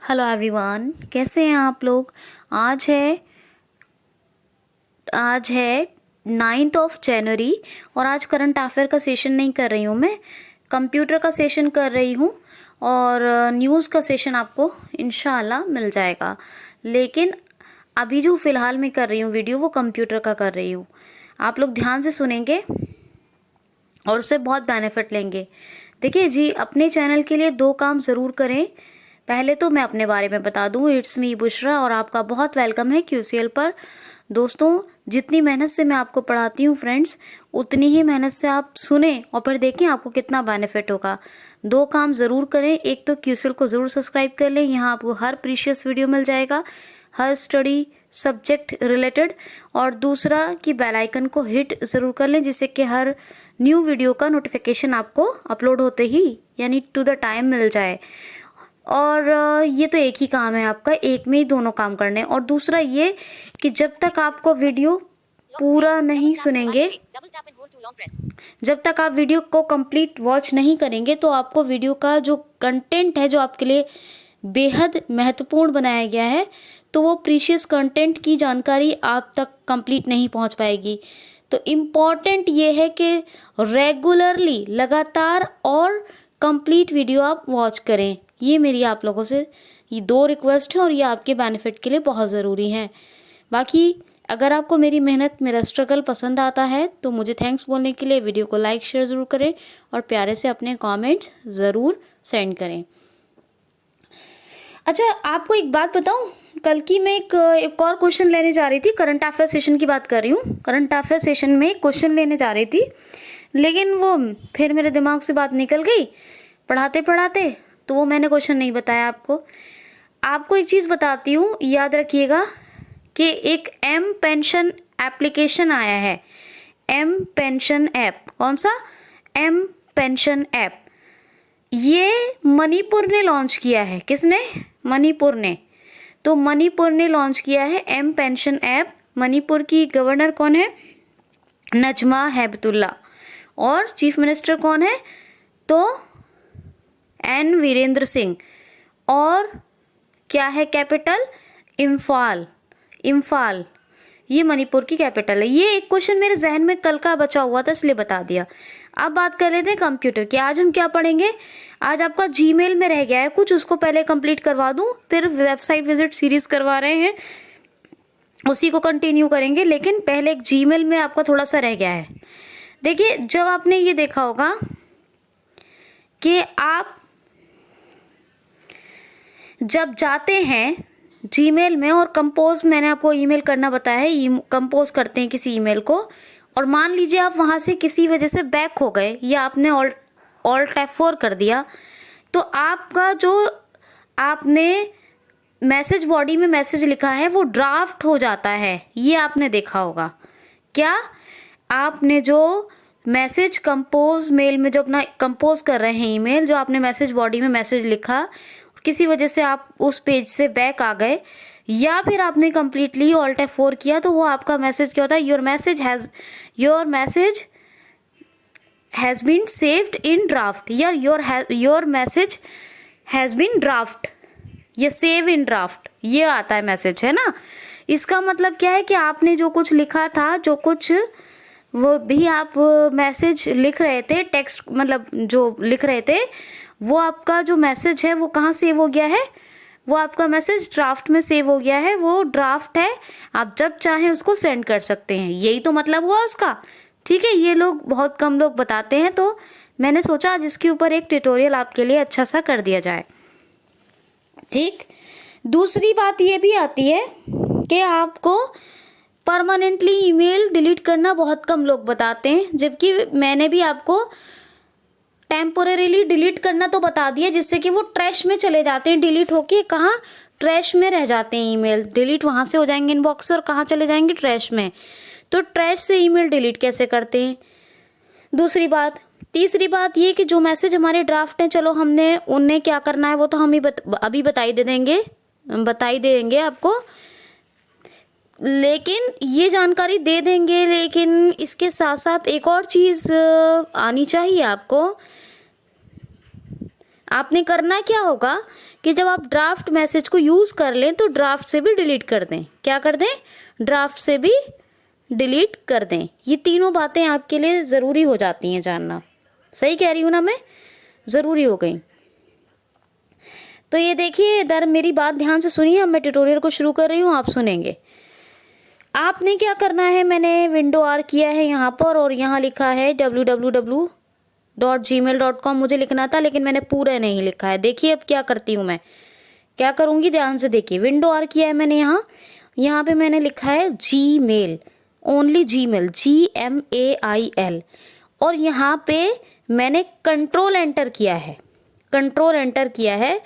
Hello everyone, कैसे हैं आप लोग। आज है 9th ऑफ जनवरी और आज करंट अफेयर का सेशन नहीं कर रही हूँ, मैं कंप्यूटर का सेशन कर रही हूँ और न्यूज़ का सेशन आपको इंशाल्लाह मिल जाएगा। लेकिन अभी जो फ़िलहाल मैं कर रही हूँ वीडियो, वो कंप्यूटर का कर रही हूँ। आप लोग ध्यान से सुनेंगे और उससे बहुत बेनिफिट लेंगे। देखिए जी, अपने चैनल के लिए 2 काम ज़रूर करें। पहले तो मैं अपने बारे में बता दूं, इट्स मी बुशरा और आपका बहुत वेलकम है QCL पर। दोस्तों, जितनी मेहनत से मैं आपको पढ़ाती हूँ फ्रेंड्स, उतनी ही मेहनत से आप सुने और फिर देखें आपको कितना बेनिफिट होगा। 2 काम ज़रूर करें। एक तो QCL को ज़रूर सब्सक्राइब कर लें, यहाँ आपको हर प्रीशियस वीडियो मिल जाएगा, हर स्टडी सब्जेक्ट रिलेटेड। और दूसरा कि बेल आइकन को हिट ज़रूर कर लें, जिससे कि हर न्यू वीडियो का नोटिफिकेशन आपको अपलोड होते ही यानी टू द टाइम मिल जाए। और ये तो एक ही काम है आपका, एक में ही दोनों काम करने। और दूसरा ये कि जब तक आपको वीडियो पूरा नहीं सुनेंगे, जब तक आप वीडियो को कंप्लीट वॉच नहीं करेंगे, तो आपको वीडियो का जो कंटेंट है, जो आपके लिए बेहद महत्वपूर्ण बनाया गया है, तो वो प्रीशियस कंटेंट की जानकारी आप तक कंप्लीट नहीं पहुंच पाएगी। तो इम्पॉर्टेंट ये है कि रेगुलरली, लगातार और कंप्लीट वीडियो आप वॉच करें। ये मेरी आप लोगों से ये 2 रिक्वेस्ट है और ये आपके बेनिफिट के लिए बहुत ज़रूरी है। बाकी अगर आपको मेरी मेहनत, मेरा स्ट्रगल पसंद आता है तो मुझे थैंक्स बोलने के लिए वीडियो को लाइक शेयर ज़रूर करें और प्यारे से अपने कमेंट्स ज़रूर सेंड करें। अच्छा, आपको एक बात बताऊं, कल की मैं एक और क्वेश्चन लेने जा रही थी। करंट अफेयर सेशन की बात कर रही हूँ। करंट अफेयर सेशन में क्वेश्चन लेने जा रही थी, लेकिन वो फिर मेरे दिमाग से बात निकल गई पढ़ाते पढ़ाते, तो वो मैंने क्वेश्चन नहीं बताया आपको। आपको एक चीज़ बताती हूँ, याद रखिएगा कि एक एम पेंशन एप्लीकेशन आया है। M pension app. कौन सा? M pension app. ये मणिपुर ने लॉन्च किया है। किसने? मणिपुर ने। तो मणिपुर ने लॉन्च किया है एम पेंशन ऐप। मणिपुर की गवर्नर कौन है? नजमा हेपतुल्ला। और चीफ मिनिस्टर कौन है? तो एन वीरेंद्र सिंह। और क्या है कैपिटल? इम्फाल। इम्फाल ये मणिपुर की कैपिटल है। ये एक क्वेश्चन मेरे जहन में कल का बचा हुआ था, इसलिए बता दिया। अब बात कर लेते हैं कंप्यूटर की। आज हम क्या पढ़ेंगे? आज आपका जीमेल में रह गया है कुछ, उसको पहले कंप्लीट करवा दूं, फिर वेबसाइट विजिट सीरीज करवा रहे हैं, उसी को कंटिन्यू करेंगे। लेकिन पहले एक जीमेल में आपका थोड़ा सा रह गया है। देखिए, जब आपने ये देखा होगा कि आप जब जाते हैं जीमेल में और कंपोज, मैंने आपको ईमेल करना बताया है, कंपोज करते हैं किसी ईमेल को, और मान लीजिए आप वहां से किसी वजह से बैक हो गए या आपने ऑल्ट F4 कर दिया, तो आपका जो आपने मैसेज बॉडी में मैसेज लिखा है वो ड्राफ्ट हो जाता है। ये आपने देखा होगा। क्या? आपने जो मैसेज कंपोज मेल में जो अपना कंपोज कर रहे हैं ईमेल, जो आपने मैसेज बॉडी में मैसेज लिखा, किसी वजह से आप उस पेज से बैक आ गए या फिर आपने कंप्लीटली ऑल्ट F4 किया, तो वो आपका मैसेज क्या होता है? Your message has been saved in draft, या your message has been draft, ये सेव इन ड्राफ्ट, ये आता है मैसेज, है ना। इसका मतलब क्या है कि आपने जो कुछ लिखा था, जो कुछ वो भी आप मैसेज लिख रहे थे, टेक्स्ट मतलब जो लिख रहे थे, वो आपका जो मैसेज है वो कहाँ सेव हो गया है? वो आपका मैसेज ड्राफ्ट में सेव हो गया है। वो ड्राफ्ट है, आप जब चाहें उसको सेंड कर सकते हैं। यही तो मतलब हुआ उसका। ठीक है, ये लोग बहुत कम लोग बताते हैं, तो मैंने सोचा आज इसके ऊपर एक ट्यूटोरियल आपके लिए अच्छा सा कर दिया जाए। ठीक। दूसरी बात ये भी आती है कि आपको परमानेंटली ईमेल डिलीट करना बहुत कम लोग बताते हैं, जबकि मैंने भी आपको टेम्पोरेरीली डिलीट करना तो बता दिया, जिससे कि वो ट्रैश में चले जाते हैं, डिलीट होके कहाँ? ट्रैश में रह जाते हैं ईमेल। डिलीट वहां से हो जाएंगे इनबॉक्स से, और कहाँ चले जाएंगे? ट्रैश में। तो ट्रैश से ईमेल डिलीट कैसे करते हैं? दूसरी बात। तीसरी बात ये कि जो मैसेज हमारे ड्राफ्ट हैं, चलो हमने उन्हें क्या करना है वो तो हम ही अभी बता ही देंगे आपको, लेकिन ये जानकारी दे देंगे। लेकिन इसके साथ साथ एक और चीज़ आनी चाहिए आपको। आपने करना क्या होगा कि जब आप ड्राफ्ट मैसेज को यूज़ कर लें तो ड्राफ्ट से भी डिलीट कर दें। क्या कर दें? ड्राफ्ट से भी डिलीट कर दें। ये तीनों बातें आपके लिए ज़रूरी हो जाती हैं जानना। सही कह रही हूँ ना मैं? ज़रूरी हो गई। तो ये देखिए इधर मेरी बात ध्यान से सुनिए। अब मैं ट्यूटोरियल को शुरू कर रही हूँ, आप सुनेंगे। आपने क्या करना है, मैंने विंडो आर किया है यहाँ पर और यहाँ लिखा है www.gmail.com मुझे लिखना था, लेकिन मैंने पूरा नहीं लिखा है। देखिए अब क्या करती हूँ मैं, क्या करूँगी ध्यान से देखिए। विंडो आर किया है मैंने यहाँ पे मैंने लिखा है जीमेल, ओनली जीमेल, GMAIL, और यहाँ पे मैंने कंट्रोल एंटर किया है, कंट्रोल एंटर किया है।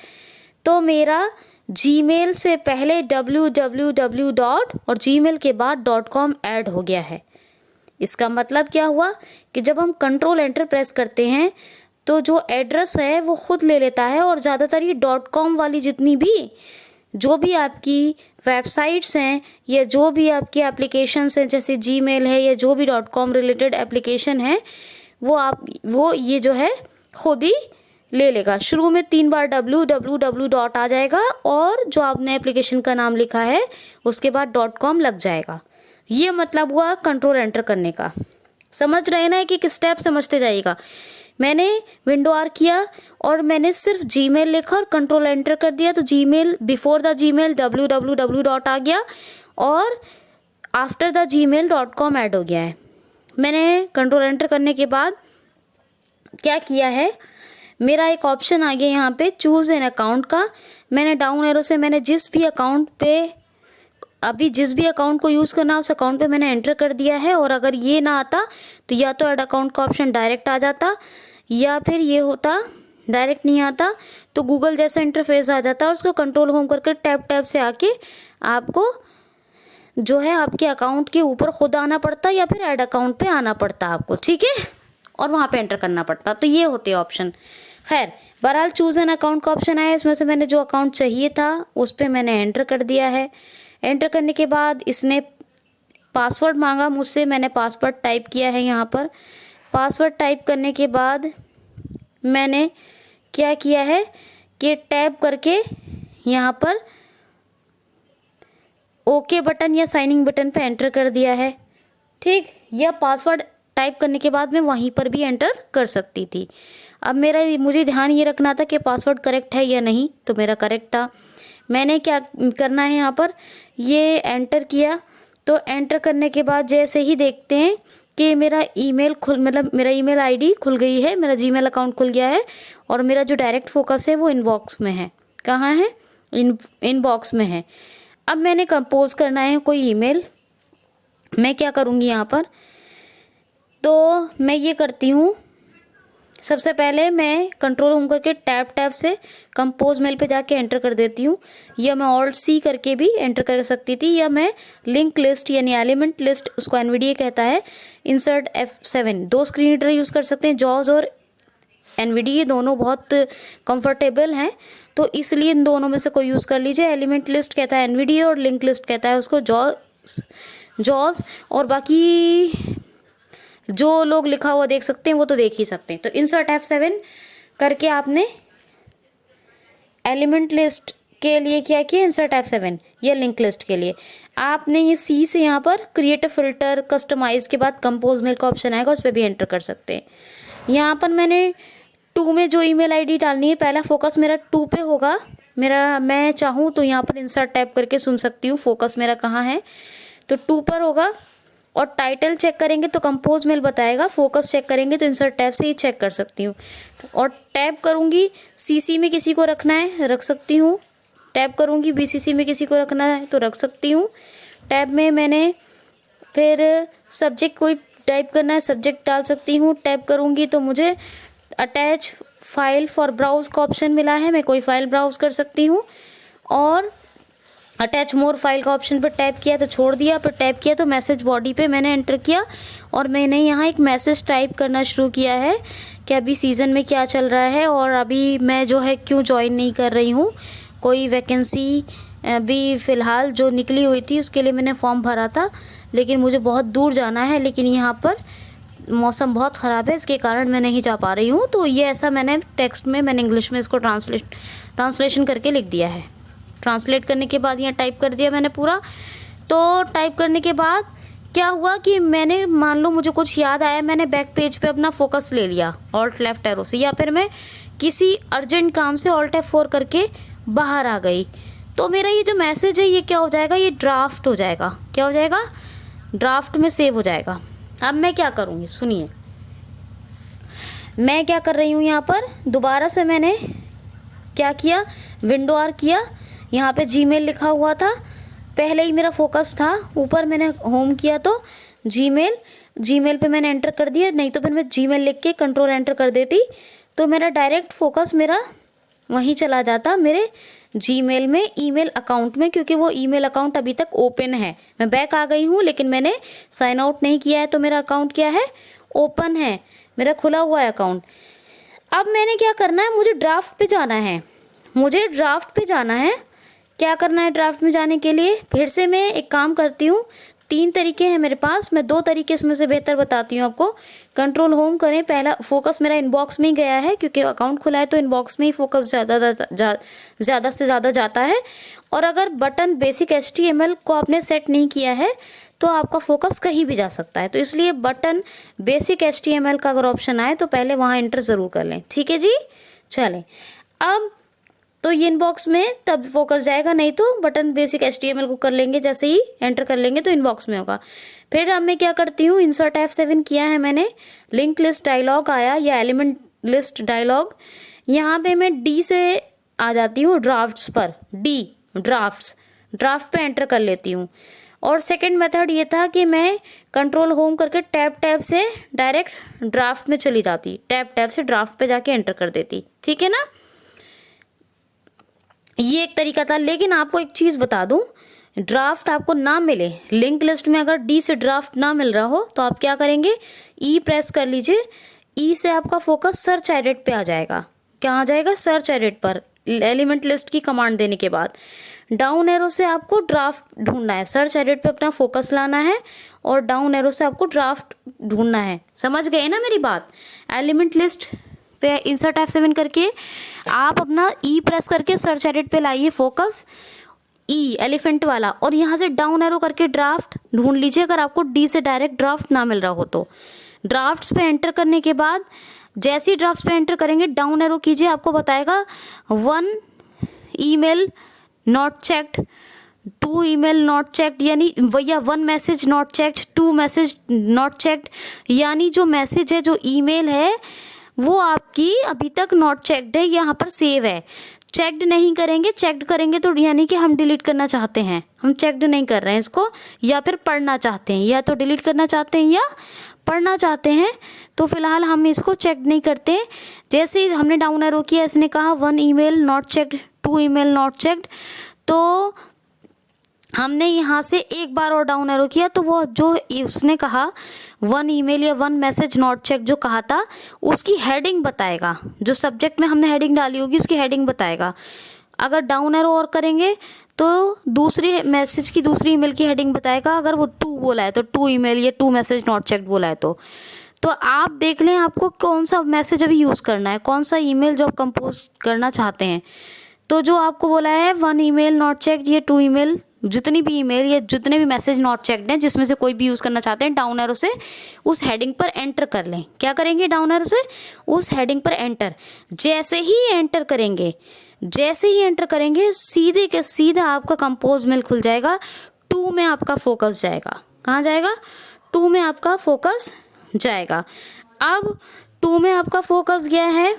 तो मेरा जीमेल से पहले www. और जीमेल के बाद .com ऐड हो गया है। इसका मतलब क्या हुआ कि जब हम कंट्रोल एंटर प्रेस करते हैं तो जो एड्रेस है वो खुद ले लेता है, और ज़्यादातर ये .com वाली जितनी भी जो भी आपकी वेबसाइट्स हैं या जो भी आपकी एप्लीकेशंस हैं, जैसे जीमेल है या जो भी .com रिलेटेड एप्लीकेशन है, वो ये जो है खुद ही ले लेगा। शुरू में 3 बार www. आ जाएगा और जो आपने एप्लीकेशन का नाम लिखा है उसके बाद .com लग जाएगा। ये मतलब हुआ कंट्रोल एंटर करने का। समझ रहे ना, एक एक स्टेप समझते जाइएगा। मैंने विंडो आर किया और मैंने सिर्फ जीमेल लिखा और कंट्रोल एंटर कर दिया, तो Gmail before the Gmail www. आ गया और after the Gmail .com add हो गया है। मैंने कंट्रोल एंटर करने के बाद क्या किया है, मेरा एक ऑप्शन आ गया यहाँ पे चूज़ एन अकाउंट का। मैंने डाउन एरो से मैंने जिस भी अकाउंट को यूज़ करना उस अकाउंट पे मैंने एंटर कर दिया है। और अगर ये ना आता तो या तो ऐड अकाउंट का ऑप्शन डायरेक्ट आ जाता, या फिर ये होता डायरेक्ट नहीं आता तो गूगल जैसा इंटरफेस आ जाता और उसको कंट्रोल होम करके टैब से आके आपको जो है आपके अकाउंट के ऊपर खुद आना पड़ता या फिर ऐड अकाउंट पे आना पड़ता आपको, ठीक है, और वहाँ पे एंटर करना पड़ता। तो ये होते ऑप्शन। खैर बहरहाल चूज़ एन अकाउंट का ऑप्शन आया, इसमें से मैंने जो अकाउंट चाहिए था उस पर मैंने एंटर कर दिया है। एंटर करने के बाद इसने पासवर्ड मांगा मुझसे, मैंने पासवर्ड टाइप किया है यहाँ पर। पासवर्ड टाइप करने के बाद मैंने क्या किया है कि टैब करके यहाँ पर ओके बटन या साइनिंग बटन पे एंटर कर दिया है, ठीक। यह पासवर्ड टाइप करने के बाद मैं वहीं पर भी एंटर कर सकती थी। अब मुझे ध्यान ये रखना था कि पासवर्ड करेक्ट है या नहीं, तो मेरा करेक्ट था। मैंने क्या करना है यहाँ पर, ये एंटर किया। तो एंटर करने के बाद जैसे ही देखते हैं कि मेरा ईमेल आईडी खुल गई है, मेरा जीमेल अकाउंट खुल गया है और मेरा जो डायरेक्ट फोकस है वो इनबॉक्स में है। कहाँ है? इनबॉक्स में है। अब मैंने कंपोज करना है कोई ईमेल। मैं क्या करूँगी यहाँ पर, तो मैं ये करती हूँ, सबसे पहले मैं कंट्रोल होम करके टैब से कंपोज मेल पे जाके एंटर कर देती हूँ, या मैं ऑल्ट सी करके भी एंटर कर सकती थी, या मैं लिंक लिस्ट यानी एलिमेंट लिस्ट, उसको एनवीडीए कहता है, insert F7, 2 screen reader use कर सकते हैं। जॉज और एनवीडीए दोनों बहुत कंफर्टेबल हैं, तो इसलिए इन दोनों में से कोई यूज़ कर लीजिए। एलिमेंट लिस्ट कहता है एनवीडीए और लिंक लिस्ट कहता है उसको जॉज, और बाकी जो लोग लिखा हुआ देख सकते हैं वो तो देख ही सकते हैं। तो इंसर्ट F7 करके आपने एलिमेंट लिस्ट के लिए क्या किया, इंसर्ट F7, या लिंक लिस्ट के लिए आपने ये सी से यहाँ पर क्रिएट अ फिल्टर कस्टमाइज के बाद कंपोज मेल का ऑप्शन आएगा, उस पर भी एंटर कर सकते हैं। यहाँ पर मैंने 2 में जो ईमेल आईडी डालनी है, पहला फोकस मेरा 2 पे होगा। मैं चाहूँ तो यहाँ पर इंसर्ट टैब करके सुन सकती हूँ फोकस मेरा कहाँ है, तो 2 पर होगा। और टाइटल चेक करेंगे तो कंपोज मेल बताएगा, फोकस चेक करेंगे तो इंसर्ट टैब से ही चेक कर सकती हूँ। और टैब करूँगी सीसी में किसी को रखना है रख सकती हूँ, टैब करूँगी बीसीसी में किसी को रखना है तो रख सकती हूँ। टैब में मैंने फिर सब्जेक्ट कोई टाइप करना है, सब्जेक्ट डाल सकती हूँ। टैब करूँगी तो मुझे अटैच फाइल फॉर ब्राउज का ऑप्शन मिला है, मैं कोई फाइल ब्राउज कर सकती हूँ। और अटैच मोर फाइल का ऑप्शन पर टैप किया तो छोड़ दिया, पर टैप किया तो मैसेज बॉडी पे मैंने एंटर किया और मैंने यहाँ एक मैसेज टाइप करना शुरू किया है कि अभी सीज़न में क्या चल रहा है और अभी मैं जो है क्यों ज्वाइन नहीं कर रही हूँ। कोई वैकेंसी अभी फ़िलहाल जो निकली हुई थी उसके लिए मैंने फॉर्म भरा था, लेकिन मुझे बहुत दूर जाना है, लेकिन यहाँ पर मौसम बहुत ख़राब है, इसके कारण मैं नहीं जा पा रही हूँ। तो ये ऐसा मैंने टेक्स्ट में मैंने इंग्लिश में इसको ट्रांसलेशन करके लिख दिया है। ट्रांसलेट करने के बाद यहाँ टाइप कर दिया मैंने पूरा। तो टाइप करने के बाद क्या हुआ कि मैंने, मान लो मुझे कुछ याद आया, मैंने बैक पेज पे अपना फोकस ले लिया ऑल्ट लेफ्ट एरो से, या फिर मैं किसी अर्जेंट काम से ऑल्ट F4 करके बाहर आ गई, तो मेरा ये जो मैसेज है ये क्या हो जाएगा, ये ड्राफ्ट हो जाएगा। क्या हो जाएगा, ड्राफ्ट में सेव हो जाएगा। अब मैं क्या करूँगी सुनिए, मैं क्या कर रही हूँ यहाँ पर, दोबारा से मैंने क्या किया, विंडो आर किया, यहाँ पे जीमेल लिखा हुआ था, पहले ही मेरा फोकस था, ऊपर मैंने होम किया तो जीमेल पे मैंने एंटर कर दिया, नहीं तो फिर मैं जीमेल लिख के कंट्रोल एंटर कर देती तो मेरा डायरेक्ट फोकस मेरा वहीं चला जाता मेरे जीमेल में, ईमेल अकाउंट में, क्योंकि वो ईमेल अकाउंट अभी तक ओपन है। मैं बैक आ गई हूँ लेकिन मैंने साइन आउट नहीं किया है, तो मेरा अकाउंट क्या है, ओपन है, मेरा खुला हुआ है अकाउंट। अब मैंने क्या करना है, मुझे ड्राफ्ट पे जाना है, मुझे ड्राफ्ट पे जाना है। क्या करना है ड्राफ्ट में जाने के लिए, फिर से मैं एक काम करती हूँ, 3 तरीके हैं मेरे पास, मैं 2 तरीके इसमें से बेहतर बताती हूँ आपको। कंट्रोल होम करें, पहला फोकस मेरा इनबॉक्स में ही गया है क्योंकि अकाउंट खुला है, तो इनबॉक्स में ही फोकस ज़्यादा से ज़्यादा जाता है। और अगर बटन बेसिक HTML को आपने सेट नहीं किया है तो आपका फोकस कहीं भी जा सकता है, तो इसलिए बटन बेसिक HTML का अगर ऑप्शन आए तो पहले वहाँ एंटर ज़रूर कर लें। ठीक है जी, चलें। अब तो ये इनबॉक्स में तब फोकस जाएगा, नहीं तो बटन बेसिक HTML को कर लेंगे, जैसे ही एंटर कर लेंगे तो इनबॉक्स में होगा। फिर अब मैं क्या करती हूँ, इंसर्ट F7 किया है मैंने, लिंक लिस्ट डायलॉग आया या एलिमेंट लिस्ट डायलॉग, यहाँ पे मैं D से आ जाती हूँ ड्राफ्ट्स पर, D ड्राफ्ट पे एंटर कर लेती हूँ। और सेकंड मेथड ये था कि मैं कंट्रोल होम करके टैब से डायरेक्ट ड्राफ्ट में चली जाती, टैब से ड्राफ्ट पे जाके एंटर कर देती। ठीक है ना, ये एक तरीका था। लेकिन आपको एक चीज़ बता दूं, ड्राफ्ट आपको ना मिले लिंक लिस्ट में, अगर D से ड्राफ्ट ना मिल रहा हो तो आप क्या करेंगे, E प्रेस कर लीजिए, E से आपका फोकस सर्च एडिट पे आ जाएगा। क्या आ जाएगा, सर्च एडिट पर, एलिमेंट लिस्ट की कमांड देने के बाद डाउन एरो से आपको ड्राफ्ट ढूंढना है, सर्च एडिट पे अपना फोकस लाना है और डाउन एरो से आपको ड्राफ्ट ढूंढना है। समझ गए ना मेरी बात, एलिमेंट लिस्ट पे इंसर्ट F7 करके आप अपना E प्रेस करके सर्च एडिट पे लाइए फोकस, E एलिफेंट वाला, और यहाँ से डाउन एरो करके ड्राफ्ट ढूंढ लीजिए अगर आपको D से डायरेक्ट ड्राफ्ट ना मिल रहा हो तो। ड्राफ्ट्स पे एंटर करने के बाद जैसे ही ड्राफ्ट्स पे एंटर करेंगे डाउन एरो कीजिए, आपको बताएगा 1 email not checked, 2 email not checked, यानी भैया 1 message not checked, 2 message not checked, यानी जो मैसेज है, जो ईमेल है वो आपकी अभी तक नॉट चेक्ड है, यहाँ पर सेव है। चेक्ड नहीं करेंगे, चेक्ड करेंगे तो यानी कि हम डिलीट करना चाहते हैं, हम चेक्ड नहीं कर रहे हैं इसको, या फिर पढ़ना चाहते हैं, या तो डिलीट करना चाहते हैं या पढ़ना चाहते हैं, तो फिलहाल हम इसको चेक नहीं करते। जैसे ही हमने डाउन एरो किया, इसने कहा 1 email not checked, 2 email not checked, तो हमने यहाँ से एक बार और डाउन एरो किया तो वो जो उसने कहा 1 ईमेल या 1 मैसेज नॉट चेक जो कहा था उसकी हेडिंग बताएगा, जो सब्जेक्ट में हमने हेडिंग डाली होगी उसकी हेडिंग बताएगा। अगर डाउन एरो और करेंगे तो दूसरी मैसेज की, दूसरी ईमेल की हेडिंग बताएगा। अगर वो 2 बोला है तो 2 ईमेल या 2 मैसेज नॉट चेक बोला है तो आप देख लें आपको कौन सा मैसेज अभी यूज़ करना है, कौन सा ईमेल जो आप कंपोज करना चाहते हैं। तो जो आपको बोला है 1 ईमेल नॉट चेक्ड, ये 2 ईमेल, जितनी भी ईमेल या जितने भी मैसेज नॉट चेक्ड हैं जिसमें से कोई भी यूज़ करना चाहते हैं, डाउन एरो से उस हेडिंग पर एंटर कर लें। क्या करेंगे, डाउन एरो से उस हेडिंग पर एंटर। जैसे ही एंटर करेंगे सीधे के सीधा आपका कंपोज मेल खुल जाएगा, 2 में आपका फोकस जाएगा। कहाँ जाएगा, 2 में आपका फोकस जाएगा। अब 2 में आपका फोकस गया है,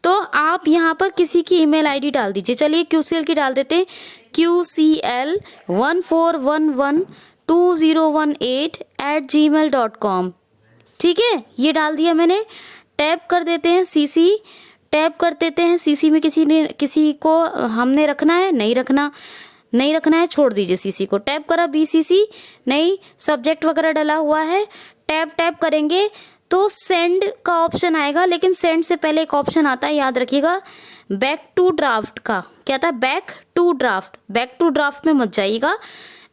तो आप यहाँ पर किसी की ईमेल आईडी डाल दीजिए। चलिए QCL की डाल देते हैं, QCL14112018@gmail.com। ठीक है, ये डाल दिया मैंने। टैप कर देते हैं CC, टैप कर देते हैं CC में किसी को हमने रखना है, नहीं रखना है, छोड़ दीजिए CC को। टैप करा BCC, नहीं, सब्जेक्ट वगैरह डला हुआ है, टैप करेंगे तो सेंड का ऑप्शन आएगा। लेकिन सेंड से पहले एक ऑप्शन आता है, याद रखिएगा, बैक टू ड्राफ्ट का। क्या था, बैक टू ड्राफ्ट में मत जाइएगा।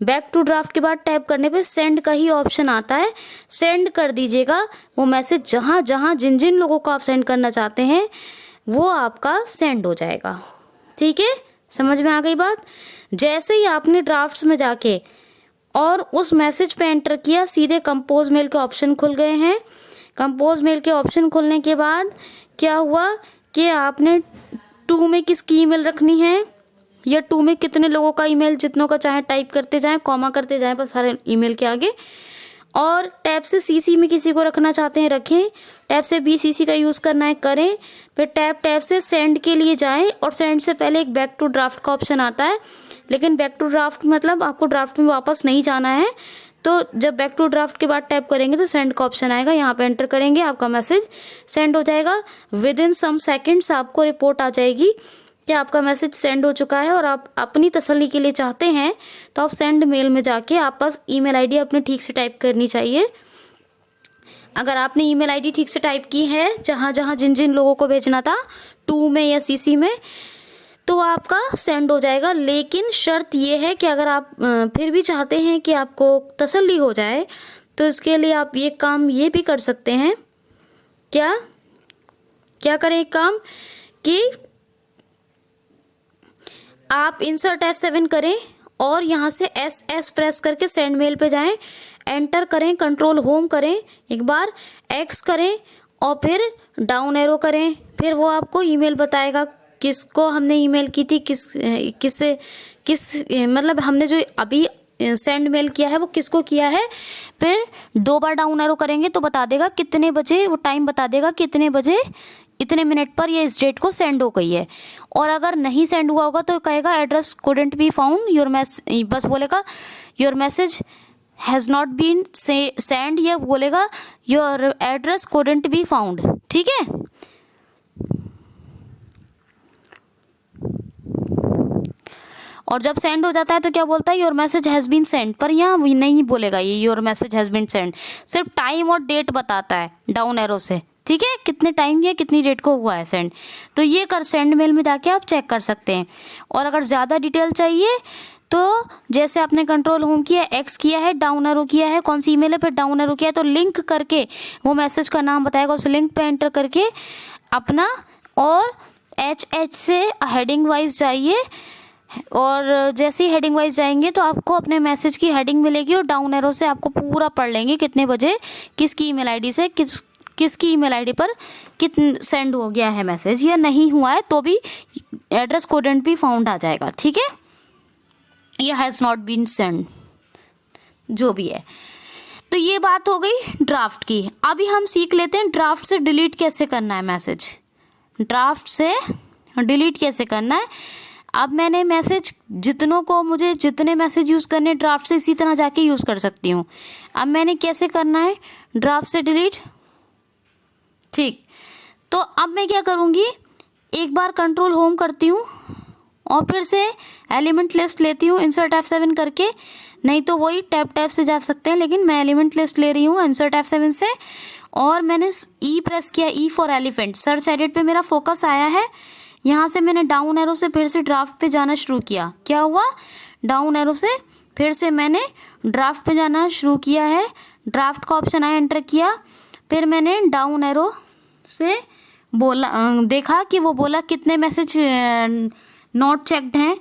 बैक टू ड्राफ्ट के बाद टैप करने पे सेंड का ही ऑप्शन आता है, सेंड कर दीजिएगा वो मैसेज जिन लोगों को आप सेंड करना चाहते हैं। वो आपका सेंड हो जाएगा। ठीक है, समझ में आ गई बात। जैसे ही आपने ड्राफ्ट्स में जाके और उस मैसेज पे एंटर किया, सीधे कंपोज मेल के ऑप्शन खुल गए हैं। कंपोज मेल के ऑप्शन खुलने के बाद क्या हुआ कि आपने टू में किसकी ईमेल रखनी है या टू में कितने लोगों का ईमेल, जितनों का चाहे टाइप करते जाएं, कॉमा करते जाएं बस हर ईमेल के आगे। और टैब से सीसी में किसी को रखना चाहते हैं रखें, टैब से बीसीसी का यूज़ करना है करें। फिर टैब से सेंड के लिए जाएं और सेंड से पहले एक बैक टू ड्राफ्ट का ऑप्शन आता है, लेकिन बैक टू ड्राफ्ट मतलब आपको ड्राफ्ट में वापस नहीं जाना है। तो जब बैक टू ड्राफ्ट के बाद टैप करेंगे तो सेंड का ऑप्शन आएगा, यहाँ पे एंटर करेंगे, आपका मैसेज सेंड हो जाएगा। विद इन सम सेकेंड्स आपको रिपोर्ट आ जाएगी कि आपका मैसेज सेंड हो चुका है। और आप अपनी तसल्ली के लिए चाहते हैं तो आप सेंड मेल में जाके आप बस ईमेल आईडी अपने ठीक से टाइप करनी चाहिए। अगर आपने ईमेल आईडी ठीक से टाइप की है जहाँ जहाँ जिन जिन लोगों को भेजना था, टू में या सीसी में, तो आपका सेंड हो जाएगा। लेकिन शर्त ये है कि अगर आप फिर भी चाहते हैं कि आपको तसल्ली हो जाए तो इसके लिए आप ये काम ये भी कर सकते हैं। क्या क्या करें, एक काम कि आप इंसर्ट F7 करें और यहाँ से SS प्रेस करके सेंड मेल पे जाएं, एंटर करें, कंट्रोल होम करें, एक बार X करें और फिर डाउन एरो करें। फिर वो आपको ईमेल बताएगा किसको हमने ईमेल की थी, मतलब हमने जो अभी सेंड मेल किया है वो किसको किया है। फिर 2 बार डाउन एरो करेंगे तो बता देगा कितने बजे, वो टाइम बता देगा कितने बजे इतने मिनट पर ये इस डेट को सेंड हो गई है। और अगर नहीं सेंड हुआ होगा तो कहेगा address couldn't be found, your message, बस बोलेगा your message has not been send, या बोलेगा your address couldn't be found. ठीक है, और जब सेंड हो जाता है तो क्या बोलता है, your message has been send, पर यहाँ नहीं बोलेगा ये your message has been send, सिर्फ टाइम और डेट बताता है डाउन एरो से। ठीक है, कितने टाइम या कितनी डेट को हुआ है सेंड। तो ये कर सेंड मेल में जाके आप चेक कर सकते हैं। और अगर ज़्यादा डिटेल चाहिए तो जैसे आपने कंट्रोल होम किया, X किया है, डाउन एरो किया है, कौन सी ईमेल है, फिर डाउन एरो किया है, तो लिंक करके वो मैसेज का नाम बताएगा, उस लिंक पे एंटर करके अपना और HH से हेडिंग वाइज जाइए। और जैसे ही हेडिंग वाइज जाएंगे तो आपको अपने मैसेज की हेडिंग मिलेगी और डाउन एरो से आपको पूरा पढ़ लेंगे कितने बजे किसकी ईमेल आईडी से किसकी ईमेल आईडी पर कितने सेंड हो गया है मैसेज, या नहीं हुआ है तो भी एड्रेस कुडंट बी फाउंड आ जाएगा। ठीक है, या हैज़ नॉट बीन सेंड, जो भी है। तो ये बात हो गई ड्राफ्ट की। अभी हम सीख लेते हैं ड्राफ्ट से डिलीट कैसे करना है मैसेज। ड्राफ्ट से डिलीट कैसे करना है। अब मैंने मैसेज जितनों को मुझे जितने मैसेज यूज़ करने ड्राफ्ट से इसी तरह जाके यूज़ कर सकती हूँ। अब मैंने कैसे करना है ड्राफ्ट से डिलीट। ठीक, तो अब मैं क्या करूँगी, एक बार कंट्रोल होम करती हूँ और फिर से एलिमेंट लिस्ट लेती हूँ इंसर्ट F7 करके, नहीं तो वही टैब से जा सकते हैं, लेकिन मैं एलिमेंट लिस्ट ले रही हूँ इंसर्ट F7 से। और मैंने E प्रेस किया, E for elephant, search edit पे मेरा फोकस आया है। यहाँ से मैंने डाउन एरो से फिर से ड्राफ्ट पे जाना शुरू किया। क्या हुआ, डाउन एरो से फिर से मैंने ड्राफ्ट पे जाना शुरू किया है। ड्राफ्ट का ऑप्शन आया, एंटर किया, फिर मैंने डाउन एरो से बोला, देखा कि वो बोला कितने मैसेज नॉट चेक्ड हैं,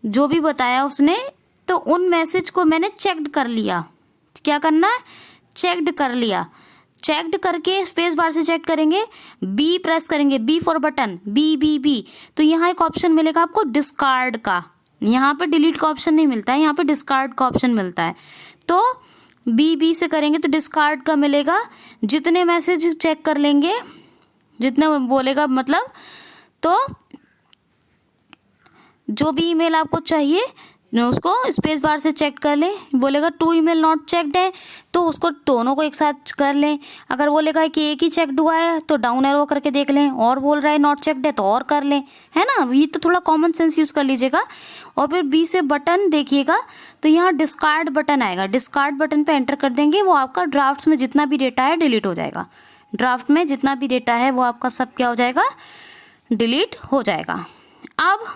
जो भी बताया उसने, तो उन मैसेज को मैंने चेक्ड कर लिया। क्या करना है, चेक्ड कर लिया। चेक्ड करके स्पेस बार से चेक करेंगे, बी प्रेस करेंगे, बी फॉर बटन, बी, तो यहाँ एक ऑप्शन मिलेगा आपको डिस्कार्ड का। यहाँ पे डिलीट का ऑप्शन नहीं मिलता है, यहाँ पे डिस्कार्ड का ऑप्शन मिलता है। तो बी से करेंगे तो डिस्कार्ड का मिलेगा। जितने मैसेज चेक कर लेंगे, जितने बोलेगा मतलब, तो जो भी ईमेल आपको चाहिए उसको स्पेस बार से चेक कर लें। बोलेगा 2 ईमेल नॉट चेक्ड है तो उसको दोनों को एक साथ कर लें। अगर बोलेगा कि एक ही चेक्ड हुआ है तो डाउन एरो करके देख लें, और बोल रहा है नॉट चेक्ड है तो और कर लें, है ना। ये तो थोड़ा कॉमन सेंस यूज़ कर लीजिएगा। और फिर बी से बटन देखिएगा तो यहाँ डिस्कार्ड बटन आएगा, डिस्कार्ड बटन पे एंटर कर देंगे, वो आपका ड्राफ्ट्स में जितना भी डेटा है डिलीट हो जाएगा। ड्राफ्ट में जितना भी डेटा है वो आपका सब क्या हो जाएगा, डिलीट हो जाएगा। अब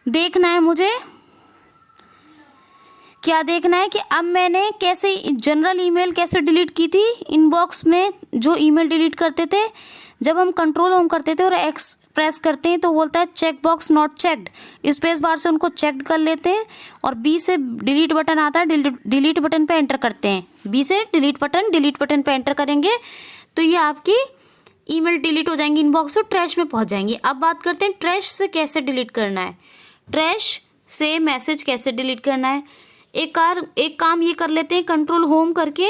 देखना है मुझे, क्या देखना है कि अब मैंने कैसे जनरल ईमेल कैसे डिलीट की थी। इनबॉक्स में जो ईमेल डिलीट करते थे जब हम कंट्रोल होम करते थे और एक्स प्रेस करते हैं तो बोलता है check box not checked, space bar से उनको चेक कर लेते हैं और बी से डिलीट बटन आता है, डिलीट बटन पे एंटर करते हैं, बी से डिलीट बटन पे एंटर करेंगे तो ये आपकी ईमेल डिलीट हो जाएंगी इनबॉक्स से, ट्रैश में पहुंच जाएंगी। अब बात करते हैं ट्रैश से कैसे डिलीट करना है, ट्रैश से मैसेज कैसे डिलीट करना है। एक काम ये कर लेते हैं, कंट्रोल होम करके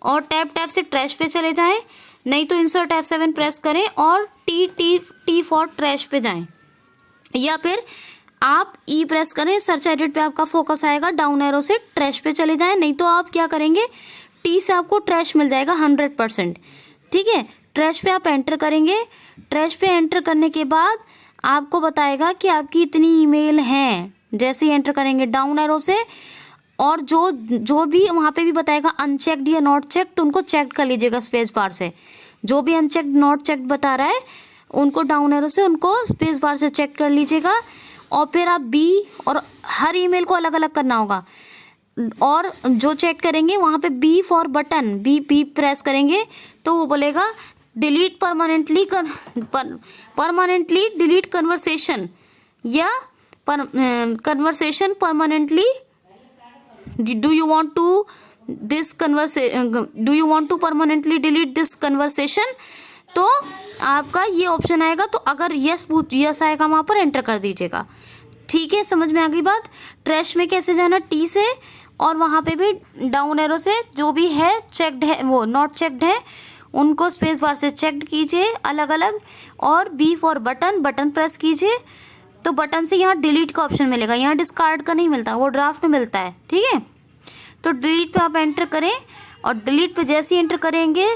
और टैब से ट्रैश पे चले जाएं, नहीं तो इंसर्ट F7 प्रेस करें और टी फॉर ट्रैश पे जाएं, या फिर आप ई प्रेस करें, सर्च एडिट पे आपका फोकस आएगा, डाउन एरो से ट्रैश पे चले जाएं, नहीं तो आप क्या करेंगे टी से आपको ट्रैश मिल जाएगा 100%। ठीक है, ट्रैश पे आप एंटर करेंगे, ट्रैश पे एंटर करने के बाद आपको बताएगा कि आपकी इतनी ईमेल हैं। जैसे ही एंटर करेंगे डाउन एरो से, और जो भी वहाँ पे भी बताएगा अनचेक्ड या नॉट चेक, तो उनको चेक कर लीजिएगा स्पेस बार से। जो भी अनचेक्ड नॉट चेक बता रहा है उनको डाउन एरो से उनको स्पेस बार से चेक कर लीजिएगा, और फिर आप बी और हर ईमेल को अलग अलग करना होगा, और जो चेक करेंगे वहाँ पे B for button, B press करेंगे तो वो बोलेगा डिलीट परमानेंटली डिलीट कन्वर्सेशन, या conversation permanently, do you want to permanently delete this conversation. तो आपका ये ऑप्शन आएगा, तो अगर यस आएगा वहाँ पर एंटर कर दीजिएगा। ठीक है, समझ में आ गई बात। ट्रैश में कैसे जाना, टी से, और वहाँ पे भी डाउन एरो से जो भी है चेक्ड है वो नॉट चेक्ड है उनको स्पेस बार से चेक्ड कीजिए अलग अलग, और बी फॉर बटन प्रेस कीजिए, तो बटन से यहाँ डिलीट का ऑप्शन मिलेगा, यहाँ डिस्कार्ड का नहीं मिलता, वो ड्राफ्ट में मिलता है। ठीक है, तो डिलीट पे आप एंटर करें, और डिलीट पे जैसे ही एंटर करेंगे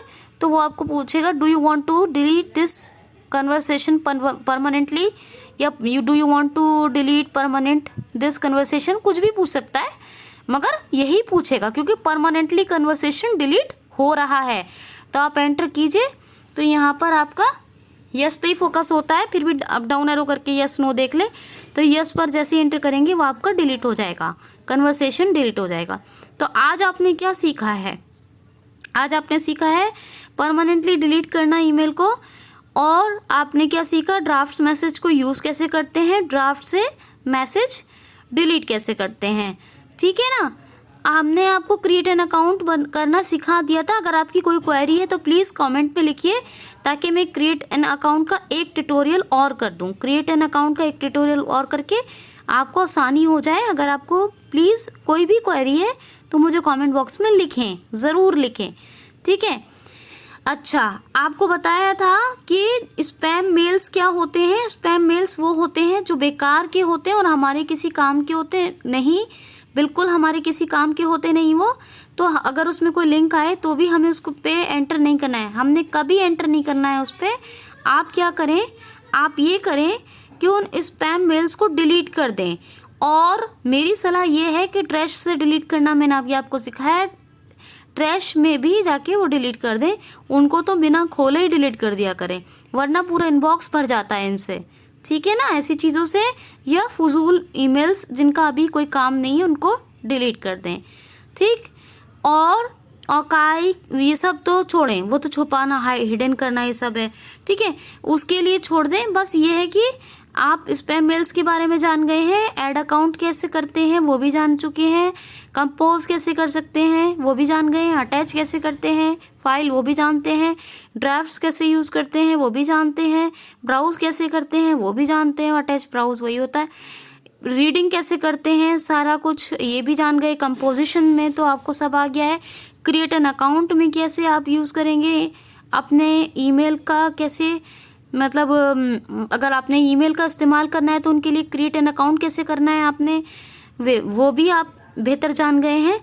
तो वो आपको पूछेगा do you want to delete this conversation permanently, या do you want to delete permanent this conversation, कुछ भी पूछ सकता है, मगर यही पूछेगा क्योंकि परमानेंटली कन्वर्सेशन डिलीट हो रहा है। तो आप एंटर कीजिए, तो यहाँ पर आपका यस पे ही फोकस होता है, फिर भी अप डाउन एरो करके यस नो देख ले, तो यस पर जैसे ही एंटर करेंगे वो आपका डिलीट हो जाएगा, कन्वर्सेशन डिलीट हो जाएगा। तो आज आपने क्या सीखा है, आज आपने सीखा है परमानेंटली डिलीट करना ईमेल को, और आपने क्या सीखा, ड्राफ्ट मैसेज को यूज़ कैसे करते हैं, ड्राफ्ट से मैसेज डिलीट कैसे करते हैं। ठीक है ना, हमने आपको क्रिएट एन अकाउंट करना सिखा दिया था। अगर आपकी कोई क्वेरी है तो प्लीज़ कमेंट में लिखिए, ताकि मैं क्रिएट एन अकाउंट का एक ट्यूटोरियल और कर दूं। क्रिएट एन अकाउंट का एक ट्यूटोरियल और करके आपको आसानी हो जाए। अगर आपको प्लीज़ कोई भी क्वेरी है तो मुझे कमेंट बॉक्स में लिखें, ज़रूर लिखें। ठीक है, अच्छा, आपको बताया था कि स्पैम मेल्स क्या होते हैं। स्पैम मेल्स वो होते हैं जो बेकार के होते हैं और हमारे किसी काम के होते नहीं, बिल्कुल हमारे किसी काम के होते नहीं वो। तो अगर उसमें कोई लिंक आए तो भी हमें उसको पे एंटर नहीं करना है, हमने कभी एंटर नहीं करना है उस पर। आप क्या करें, आप ये करें कि उन स्पैम मेल्स को डिलीट कर दें, और मेरी सलाह ये है कि ट्रैश से डिलीट करना मैंने अभी आपको सिखाया, ट्रैश में भी जाके वो डिलीट कर दें, उनको तो बिना खोले ही डिलीट कर दिया करें, वरना पूरा इनबॉक्स भर जाता है इनसे। ठीक है ना, ऐसी चीज़ों से, या फजूल ईमेल्स जिनका अभी कोई काम नहीं है उनको डिलीट कर दें। ठीक, और औकाई ये सब तो छोड़ें, वो तो छुपाना हिडन करना ये सब है। ठीक है, उसके लिए छोड़ दें। बस ये है कि आप स्पैम मेल्स के बारे में जान गए हैं, ऐड अकाउंट कैसे करते हैं वो भी जान चुके हैं, कंपोज कैसे कर सकते हैं वो भी जान गए हैं, अटैच कैसे करते हैं फाइल वो भी जानते हैं, ड्राफ्ट्स कैसे यूज़ करते हैं वो भी जानते हैं, ब्राउज़ कैसे करते हैं वो भी जानते हैं, अटैच ब्राउज़ वही होता है, रीडिंग कैसे करते हैं सारा कुछ ये भी जान गए। कंपोजिशन में तो आपको सब आ गया है। क्रिएट एन अकाउंट में कैसे आप यूज़ करेंगे अपने ईमेल का, कैसे मतलब अगर आपने ईमेल का इस्तेमाल करना है तो उनके लिए क्रिएट एन अकाउंट कैसे करना है आपने, वो भी आप बेहतर जान गए हैं।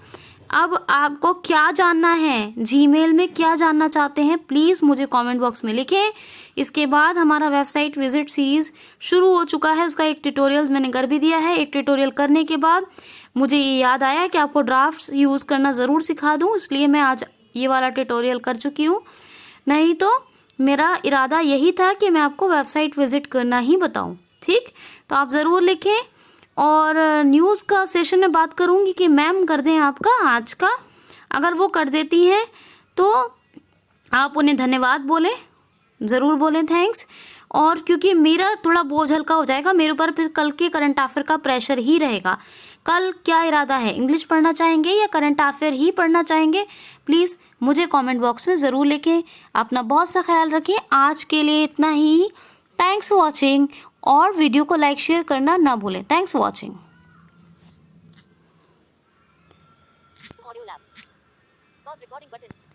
अब आपको क्या जानना है, जीमेल में क्या जानना चाहते हैं, प्लीज़ मुझे कमेंट बॉक्स में लिखें। इसके बाद हमारा वेबसाइट विजिट सीरीज़ शुरू हो चुका है, उसका एक ट्यूटोरियल मैंने कर भी दिया है। एक ट्यूटोरियल करने के बाद मुझे ये याद आया कि आपको ड्राफ्ट्स यूज़ करना ज़रूर सिखा दूँ, इसलिए मैं आज ये वाला ट्यूटोरियल कर चुकी हूँ। नहीं तो मेरा इरादा यही था कि मैं आपको वेबसाइट विज़िट करना ही बताऊँ। ठीक, तो आप ज़रूर लिखें। और न्यूज़ का सेशन में बात करूँगी कि मैम कर दें आपका आज का, अगर वो कर देती हैं तो आप उन्हें धन्यवाद बोलें, ज़रूर बोलें थैंक्स। और क्योंकि मेरा थोड़ा बोझ हल्का हो जाएगा, मेरे ऊपर फिर कल के करंट अफेयर का प्रेशर ही रहेगा। कल क्या इरादा है, इंग्लिश पढ़ना चाहेंगे या करंट अफेयर ही पढ़ना चाहेंगे, प्लीज़ मुझे कमेंट बॉक्स में ज़रूर लिखें। अपना बहुत सा ख्याल रखें। आज के लिए इतना ही। थैंक्स फॉर वॉचिंग, और वीडियो को लाइक शेयर करना ना भूलें। Thanks for watching. Audio Lab. Pause recording button.